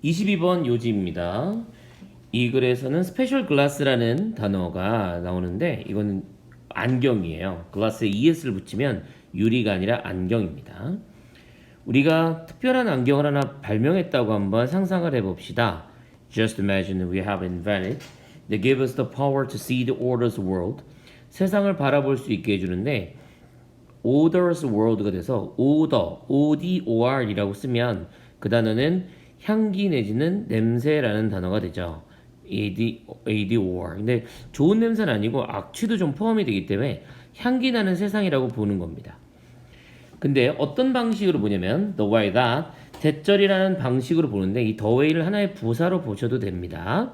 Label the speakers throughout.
Speaker 1: 22번 요지입니다. 이 글에서는 스페셜 글라스라는 단어가 나오는데 이거는 안경이에요. 글라스에 ES를 붙이면 유리가 아니라 안경입니다. 우리가 특별한 안경을 하나 발명했다고 한번 상상을 해봅시다. Just imagine we have invented that give us the power to see the order's world. 세상을 바라볼 수 있게 해주는데 order's world가 돼서 order, O-D-O-R이라고 쓰면 그 단어는 향기 내지는 냄새라는 단어가 되죠. ADOR. 근데 좋은 냄새는 아니고 악취도 좀 포함이 되기 때문에 향기 나는 세상이라고 보는 겁니다. 근데 어떤 방식으로 보냐면 the way that 대절이라는 방식으로 보는데 이 the way를 하나의 부사로 보셔도 됩니다.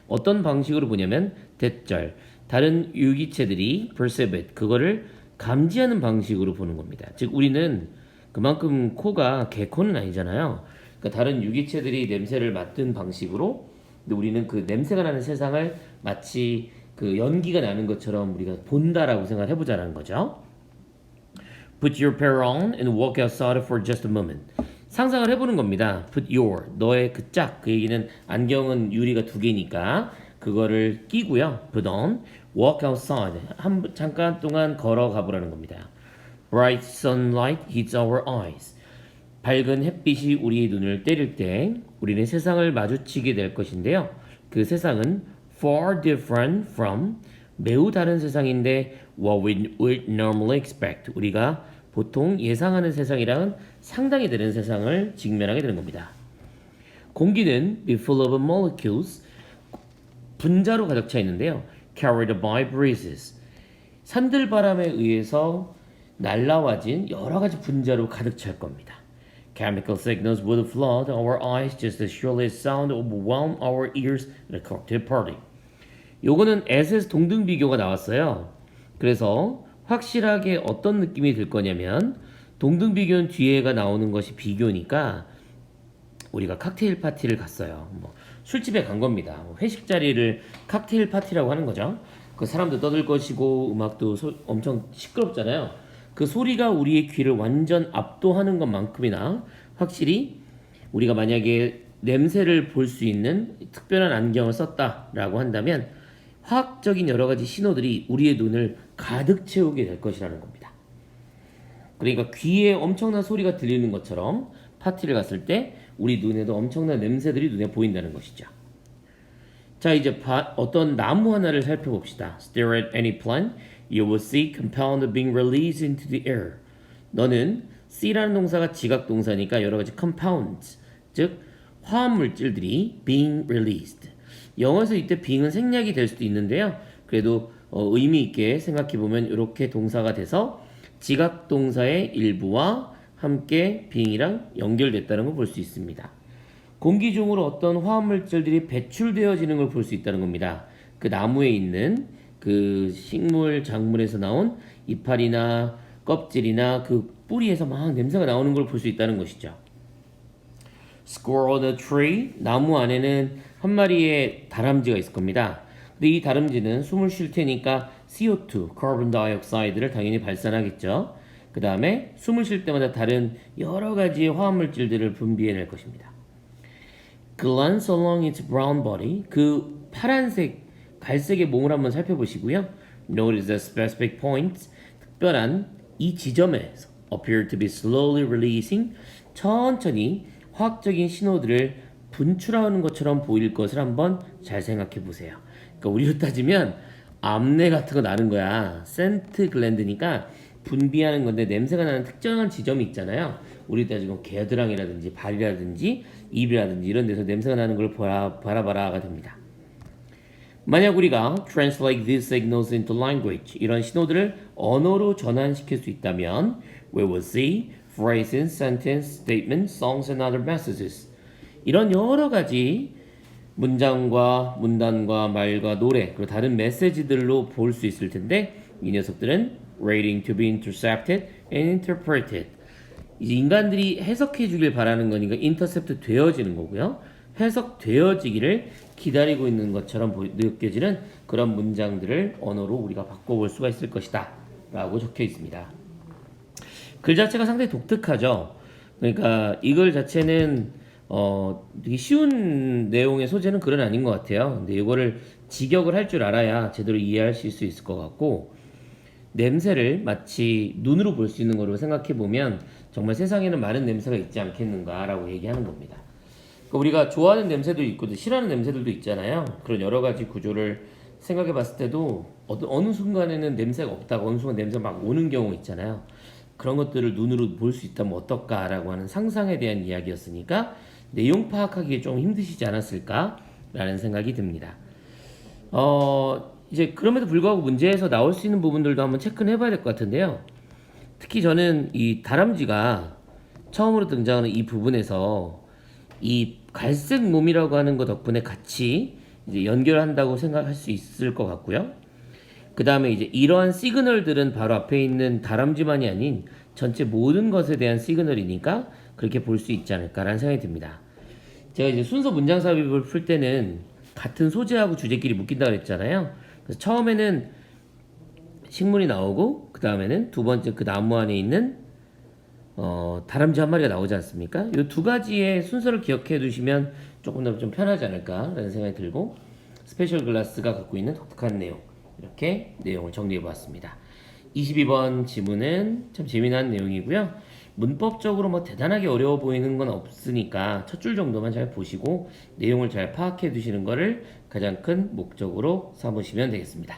Speaker 1: 어떤 방식으로 보냐면 대절 다른 유기체들이 perceive it 그거를 감지하는 방식으로 보는 겁니다. 즉 우리는 그만큼 코가 개코는 아니잖아요. 그러니까 다른 유기체들이 냄새를 맡은 방식으로 근데 우리는 그 냄새가 나는 세상을 마치 그 연기가 나는 것처럼 우리가 본다라고 생각을 해보자는 거죠. Put your pair on and walk outside for just a moment. 상상을 해보는 겁니다. Put your, 너의 그 짝, 그 얘기는 안경은 유리가 두 개니까 그거를 끼고요. Put on, walk outside. 잠깐 동안 걸어가 보라는 겁니다. Bright sunlight hits our eyes. 밝은 햇빛이 우리의 눈을 때릴 때 우리는 세상을 마주치게 될 것인데요. 그 세상은 far different from 매우 다른 세상인데 what we would normally expect 우리가 보통 예상하는 세상이랑은 상당히 다른 세상을 직면하게 되는 겁니다. 공기는 be full of molecules 분자로 가득 차 있는데요. carried by breezes 산들바람에 의해서 날라와진 여러 가지 분자로 가득 찰 겁니다. Chemical signals would flood our eyes just as surely as sound overwhelm our ears at a cocktail party. 요거는 as 동등 비교가 나왔어요. 그래서 확실하게 어떤 느낌이 들 거냐면 동등 비교는 뒤에가 나오는 것이 비교니까 우리가 칵테일 파티를 갔어요. 뭐 술집에 간 겁니다. 회식 자리를 칵테일 파티라고 하는 거죠. 그 사람도 떠들 것이고 음악도 엄청 시끄럽잖아요. 그 소리가 우리의 귀를 완전 압도하는 것만큼이나 확실히 우리가 만약에 냄새를 볼 수 있는 특별한 안경을 썼다라고 한다면 화학적인 여러 가지 신호들이 우리의 눈을 가득 채우게 될 것이라는 겁니다. 그러니까 귀에 엄청난 소리가 들리는 것처럼 파티를 갔을 때 우리 눈에도 엄청난 냄새들이 눈에 보인다는 것이죠. 자 이제 어떤 나무 하나를 살펴봅시다. Stare at any plant, you will see compound being released into the air. 너는 see라는 동사가 지각 동사니까 여러 가지 compounds, 즉 화학 물질들이 being released. 영어에서 이때 being은 생략이 될 수도 있는데요. 그래도 의미 있게 생각해 보면 이렇게 동사가 돼서 지각 동사의 일부와 함께 being이랑 연결됐다는 걸 볼 수 있습니다. 공기 중으로 어떤 화합물질들이 배출되어지는 걸 볼 수 있다는 겁니다. 그 나무에 있는 그 식물 작물에서 나온 이파리나 껍질이나 그 뿌리에서 막 냄새가 나오는 걸 볼 수 있다는 것이죠. Squirrel on a tree, 나무 안에는 한 마리의 다람쥐가 있을 겁니다. 근데 이 다람쥐는 숨을 쉴 테니까 CO2, carbon dioxide를 당연히 발산하겠죠. 그 다음에 숨을 쉴 때마다 다른 여러 가지의 화합물질들을 분비해낼 것입니다. Glance along its brown body, 그 파란색, 갈색의 몸을 한번 살펴보시고요. Notice the specific points, 특별한 이 지점에서 appear to be slowly releasing, 천천히 화학적인 신호들을 분출하는 것처럼 보일 것을 한번 잘 생각해 보세요. 그러니까 우리로 따지면 암내 같은 거 나는 거야. 센트 글랜드니까 분비하는 건데 냄새가 나는 특정한 지점이 있잖아요. 우리 따지면 겨드랑이라든지 발이라든지 입이라든지 이런 데서 냄새가 나는 걸 바라봐라가 됩니다. 만약 우리가 translate these signals into language 이런 신호들을 언어로 전환시킬 수 있다면 we will see phrases, sentence, statements, songs and other messages 이런 여러 가지 문장과 문단과 말과 노래 그리고 다른 메시지들로 볼 수 있을 텐데 이 녀석들은 waiting to be intercepted and interpreted 이제 인간들이 해석해 주길 바라는 거니까 intercept 되어지는 거고요. 해석되어지기를 기다리고 있는 것처럼 느껴지는 그런 문장들을 언어로 우리가 바꿔볼 수가 있을 것이다 라고 적혀 있습니다. 글 자체가 상당히 독특하죠. 그러니까 이 글 자체는 되게 쉬운 내용의 소재는 글은 아닌 것 같아요. 근데 이거를 직역을 할 줄 알아야 제대로 이해하실 수 있을 것 같고, 냄새를 마치 눈으로 볼 수 있는 거로 생각해 보면 정말 세상에는 많은 냄새가 있지 않겠는가라고 얘기하는 겁니다. 그러니까 우리가 좋아하는 냄새도 있고 싫어하는 냄새들도 있잖아요. 그런 여러 가지 구조를 생각해 봤을 때도 어느 순간에는 냄새가 없다가 어느 순간 냄새가 막 오는 경우 있잖아요. 그런 것들을 눈으로 볼 수 있다면 어떨까라고 하는 상상에 대한 이야기였으니까 내용 파악하기 좀 힘드시지 않았을까라는 생각이 듭니다. 이제 그럼에도 불구하고 문제에서 나올 수 있는 부분들도 한번 체크는 해봐야 될 것 같은데요. 특히 저는 이 다람쥐가 처음으로 등장하는 이 부분에서 이 갈색 몸이라고 하는 것 덕분에 같이 이제 연결한다고 생각할 수 있을 것 같고요. 그 다음에 이제 이러한 시그널들은 바로 앞에 있는 다람쥐만이 아닌 전체 모든 것에 대한 시그널이니까 그렇게 볼 수 있지 않을까라는 생각이 듭니다. 제가 이제 순서 문장 삽입을 풀 때는 같은 소재하고 주제끼리 묶인다 그랬잖아요. 그래서 처음에는 식물이 나오고 그 다음에는 두 번째 그 나무 안에 있는 다람쥐 한 마리가 나오지 않습니까? 이 두 가지의 순서를 기억해 두시면 조금 더 좀 편하지 않을까라는 생각이 들고, 스페셜 글라스가 갖고 있는 독특한 내용, 이렇게 내용을 정리해 보았습니다. 22번 지문은 참 재미난 내용이고요. 문법적으로 뭐 대단하게 어려워 보이는 건 없으니까 첫 줄 정도만 잘 보시고 내용을 잘 파악해 두시는 것을 가장 큰 목적으로 삼으시면 되겠습니다.